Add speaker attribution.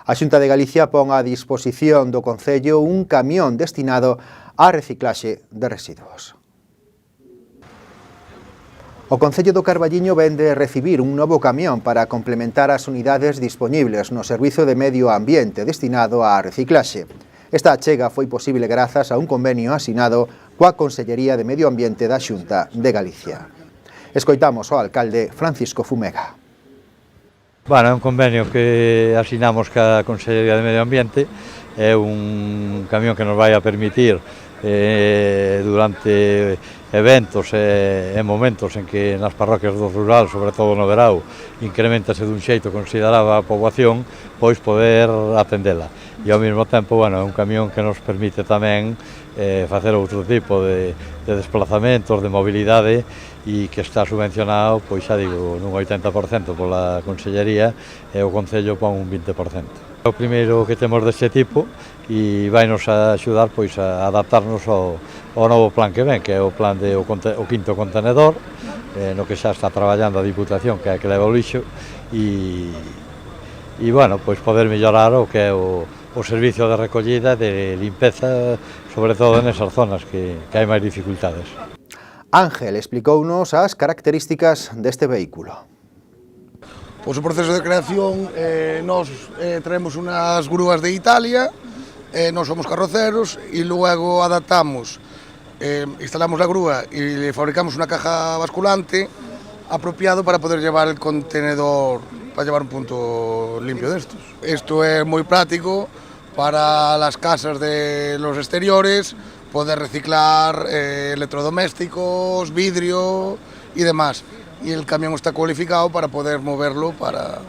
Speaker 1: A Xunta de Galicia pon a disposición do Concello un camión destinado á reciclaxe de residuos. O Concello do Carballiño vén de recibir un novo camión para complementar as unidades dispoñibles no Servizo de Medio Ambiente destinado á reciclaxe. Esta achega foi posible grazas a un convenio asinado coa Consellería de Medio Ambiente da Xunta de Galicia. Escoitamos ao alcalde Francisco Fumega.
Speaker 2: Bueno, é un convenio que asinamos ca Consellería de Medio Ambiente, é un camión que nos vai a permitir durante eventos e momentos en que nas parroquias do rural, sobre todo no verao, incrementase dun xeito considerable a poboación, pois poder atendela. E ao mesmo tempo, bueno, é un camión que nos permite tamén facer outro tipo de desplazamentos, de mobilidade, e que está subvencionado, pois xa digo, nun 80% pola Consellería e o Concello pon un 20%. É o primeiro que temos deste tipo e vai nos axudar pois a adaptarnos ao novo plan que ven, que é o plan do quinto contenedor, no que xa está traballando a Diputación, que é a que leva o lixo, e bueno, pois poder mellorar o que é o servicio de recollida, de limpeza, sobre todo nesas zonas que hai máis dificultades.
Speaker 1: Ángel explicounos as características deste vehículo.
Speaker 3: Pois o proceso de creación, nós traemos unhas grúas de Italia, nós somos carroceros e logo adaptamos, instalamos la grúa e le fabricamos unha caja basculante apropiado para poder llevar el contenedor, para llevar un punto limpio de estos. Esto é moi práctico para las casas de los exteriores, poder reciclar electrodomésticos, vidrio y demás. Y el camión está cualificado para poder moverlo para